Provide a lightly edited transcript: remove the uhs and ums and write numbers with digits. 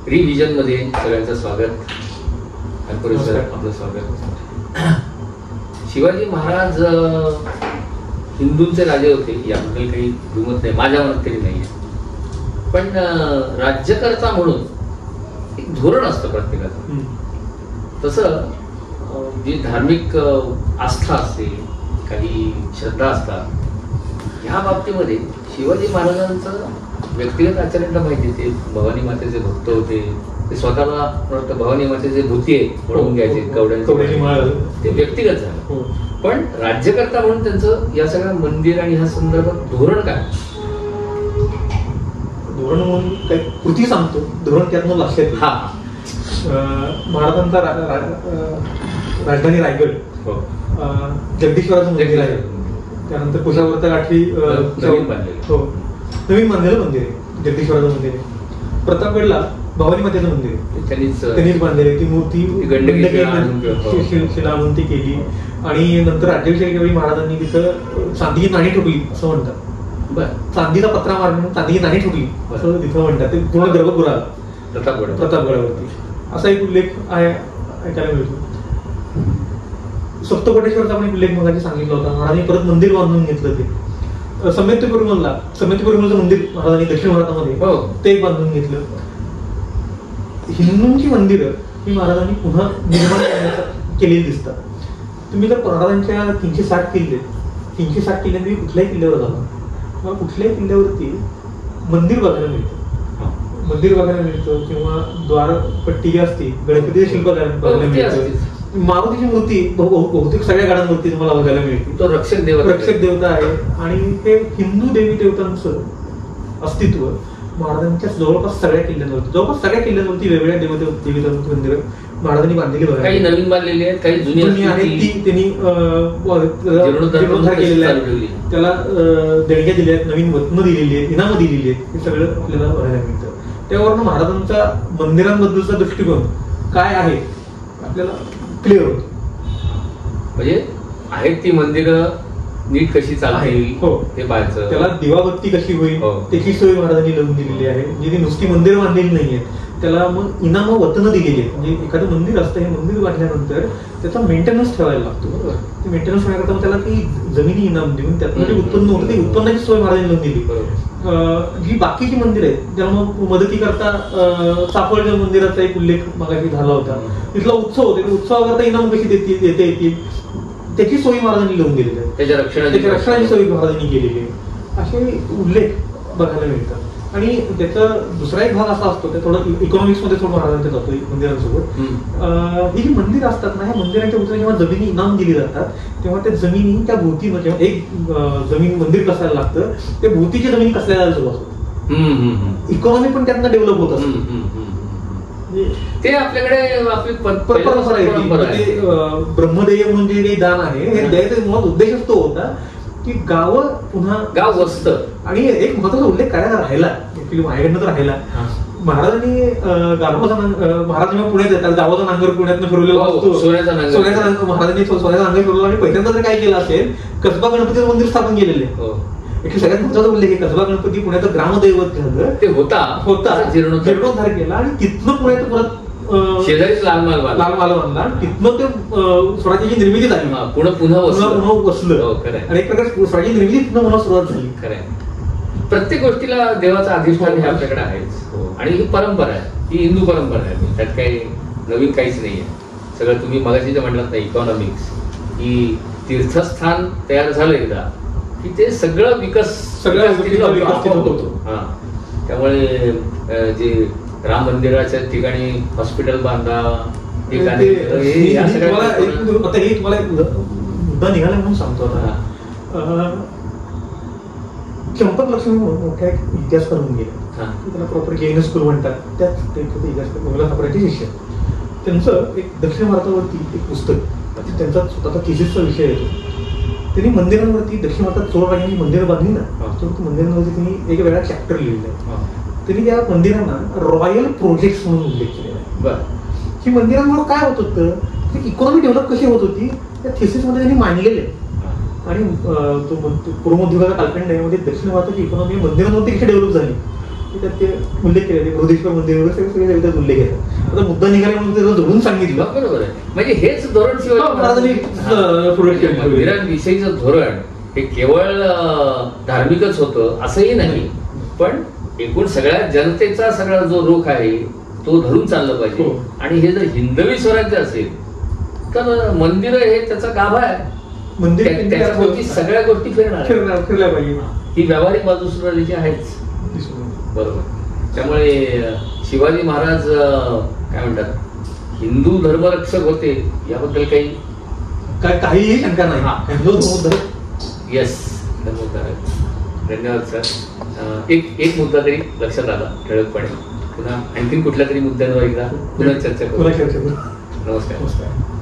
रिव्हिजनमध्ये सगळ्यांचं स्वागत. आपलं स्वागत. शिवाजी महाराज हिंदूंचे राजे होते याबद्दल काही दुमत नाही, माझ्या मनात तरी नाही. पण राज्यकर्ता म्हणून एक धोरण असतं प्रत्येकाचं. तसं जी धार्मिक आस्था असते, काही श्रद्धा असतात, ह्या बाबतीमध्ये शिवाजी महाराजांचं व्यक्तिगत आचरणला माहिती. ते भवानी मातेचे भक्त होते. ते स्वतःला वाटतं भवानी मातेचे धोती आहे म्हणून घ्यायचे, कवड्यांची माळ. ते व्यक्तिगत झालं. पण राज्यकर्ता म्हणून त्यांचं या सगळ्या मंदिर आणि ह्या संदर्भात धोरण काय? धोरण म्हणून काही कृती सांगतो, धोरण त्यातनं लक्षात येईल. महाराजांचा राजधानी रायगड, जगदीश्वराचं मंदिर आहे. त्यानंतर कुशावर्त गाठी नवीन बांधलेलं मंदिर आहे, जगदीश्वराचं मंदिर आहे. प्रतापगडला भवानी मातेचं मंदिर आहे, त्यांनीच बांधलेली. ती मूर्ती शिला आणून ती केली. आणि नंतर राज्याभिषेकाच्या वेळी महाराजांनी तिथं चांदीची नाणी ठोकली असं म्हणतात. चांदीचा पत्रा मारून चांदीची नाणी ठोकली असं तिथं म्हणतात. ते पूर्ण गर्भगृहात प्रतापगडावरती असा एक उल्लेख आहे, ऐकायला मिळतो. सप्तकोटेश्वरचा आपण एक उल्लेख मगाशी सांगितला होता. महाराजांनी परत मंदिर बांधून घेतलं. ते समेत्यपेरुमलचं मंदिर महाराजांनी दक्षिण भारतामध्ये ते एक बांधून घेतलं. हिंदूंची मंदिरं ही महाराजांनी पुन्हा निर्माण केलेली दिसतात. तुम्ही जर महाराजांच्या 360 किल्ल्यांनी कुठल्याही किल्ल्यावर जाता, कुठल्याही किल्ल्यावरती मंदिर बघायला मिळतं किंवा द्वारपट्टी असते, गणपतीचे शिल्प बघायला मिळतं. मारुतीची मूर्ती बहुतेक सगळ्या गाड्यांवरती तुम्हाला बघायला मिळते. तो रक्षक देवता आहे. आणि हे हिंदू देवी देवतांचं अस्तित्व महाराजांच्या जवळपास सगळ्या किल्ल्यांवरती वेगवेगळ्या देवदेवतांची मंदिरं महाराजांनी बांधलेली बघायला. काही नवीन बांधलेली आहेत, काही जुनी आहेत. ती त्यांनी जीर्णोद्धार केलेला आहे, त्याला देणग्या दिल्या आहेत, नवीन वत्न दिलेली आहेत, इनामं दिलेली आहेत. हे सगळं आपल्याला बघायला मिळतं. त्यावरून महाराजांचा मंदिरांबद्दलचा दृष्टिकोन काय आहे आपल्याला क्लिअर होतो. म्हणजे आहेत ती मंदिरं नीट कशी चालतील हे पाहायचं, त्याला दिवाबत्ती कशी होईल त्याची सोय महाराजांनी लावून दिलेली आहे. म्हणजे ती नुसती मंदिर बांधलेली नाहीये, त्याला मग इनामं वतनं दिलेली आहे. म्हणजे एखादं मंदिर असतं, हे मंदिर बांधल्यानंतर त्याचा मेंटेनन्स ठेवायला लागतो. बरोबर. ते मेंटेनन्स होण्याकरता मग त्याला ती जमिनी इनाम देऊन त्यातून जे उत्पन्न होतं ते उत्पन्नाची सोय महाराजांनी लावून दिली. जी बाकीची मंदिर आहेत त्याला मग मदती करता चाफळच्या मंदिराचा एक उल्लेख मगाशी झाला होता. तिथला उत्सव होते, उत्सवाकरता इनाम कशी देता येतील त्याची सोयी महाराजांनी लावून दिलेली आहे. त्याच्या रक्षणाची सोयी महाराजांनी केलेली आहे. असे उल्लेख बघायला मिळतात. आणि त्याचा दुसरा एक भाग असा असतो, ते थोडं इकॉनॉमिक्स मध्ये थोडं महाराजांच्या जातो मंदिरांसोबत. ही जी मंदिरं असतात ना, ह्या मंदिरांच्या उचल जेव्हा जमिनी इनाम दिली जातात तेव्हा त्या जमिनी त्या भोवतीनं जेव्हा एक जमीन मंदिर कसायला लागतं, त्या भोवतीची जमिनी कसल्या सुरू असतात. इकॉनॉमी पण त्यातनं डेव्हलप होत असते. ते आपल्याकडे आपली परंपरा आहे. ब्रह्मदेय म्हणून जे काही दान आहे, हे द्यायचा मुळात उद्देशच तो होता की गावं पुन्हा गाव वसतं. आणि एक महत्वाचा उल्लेख करायला राहिला, माझ्याकडनं तर राहिला. महाराजांनी महाराज जेव्हा पुण्यात येतात, गावाचा नांगर पुण्यातनं फिरवलेला असतो, सोन्याचा नांगर. महाराजांनी सोन्याचा नांगर फिरवला. आणि पहिल्यांदा जर काय केलं असेल, कसबा गणपतीचं मंदिर स्थापन केलेलं आहे. सगळ्यात महत्वाचा उल्लेख आहे, कसबा गणपती पुण्याचं ग्रामदैवत झालं, ते होता जीर्णोद्धार केला. आणि तिथनं पुण्यात परत शेजारीच लाल माल बांधला. तिथनं ते स्वराज्याची निर्मिती झाली, पुन्हा बसलं. आणि एक प्रकार स्वराज्याची निर्मिती तिथनं पुन्हा सुरुवात झाली. खरं. प्रत्येक गोष्टीला देवाचं अधिष्ठान हे आपल्याकडे आहेच. आणि ही परंपरा आहे, ही हिंदू परंपरा आहे. त्यात काही नवीन काहीच नाहीये. सगळं तुम्ही मगाशी जे म्हणलात ना, इकॉनॉमिक्स, ही तीर्थस्थान तयार झालं एकदा की ते सगळं विकसित होतो. त्यामुळे जे राम मंदिराच्या ठिकाणी हॉस्पिटल बांधा, तुम्हाला मुद्दा निघाला म्हणून सांगतो. आता चंपक लक्ष्मी मोठ्या इतिहास करून गेला, त्याला प्रॉपर जैन स्कूल म्हणतात. त्याच इतिहास शिष्य, त्यांचं एक दक्षिण भारतावरती एक पुस्तक, त्यांचा स्वतःचा थिसिसचा विषय येतो. त्यांनी मंदिरांवरती दक्षिण भारतात चोळ राजांनी मंदिरं बांधली ना, मंदिरांवरती त्यांनी एक वेगळा चॅप्टर लिहिलेला आहे. त्यांनी त्या मंदिरांना रॉयल प्रोजेक्ट म्हणून उल्लेख केलेला आहे. ही मंदिरांमुळे काय होत होतं, इकॉनॉमी डेव्हलप कशी होत होती त्या थिसिसमध्ये त्यांनी मांडलेले. आणि पूर्वमध्ययुगाच्या कालखंड यामध्ये दक्षिण भारताची इकॉनॉमी मंदिरांवरती कशी डेव्हलप झाली की त्यात ते उल्लेख केले बृहदेश्वर मंदिर वगैरे सगळे त्यात उल्लेख येतात. आता मुद्दा निघाला म्हणून त्याला धरून सांगितलं. बरोबर आहे. म्हणजे हेच धोरण शिवाजी मंदिरांविषयीचं धोरण हे केवळ धार्मिकच होतं असंही नाही, पण एकूण सगळ्या जनतेचा सगळा जो रोख आहे तो धरून चाललं पाहिजे. आणि हे जर हिंदवी स्वराज्य असेल तर मंदिर हे त्याचा गाभा आहे. त्याच्याभोवती सगळ्या गोष्टी फिरल्या पाहिजे. ही व्यावहारिक बाजू सुद्धा त्याची आहेच. बरोबर. त्यामुळे शिवाजी महाराज काय म्हणतात हिंदू धर्मरक्षक होते याबद्दल काहीही शंका नाही. येस, धन्यवाद सर. एक मुद्दा तरी लक्षात आला ठळकपणे. पुन्हा आणखीन कुठल्या तरी मुद्द्यांवर एकदा पुन्हा चर्चा करू. नमस्कार.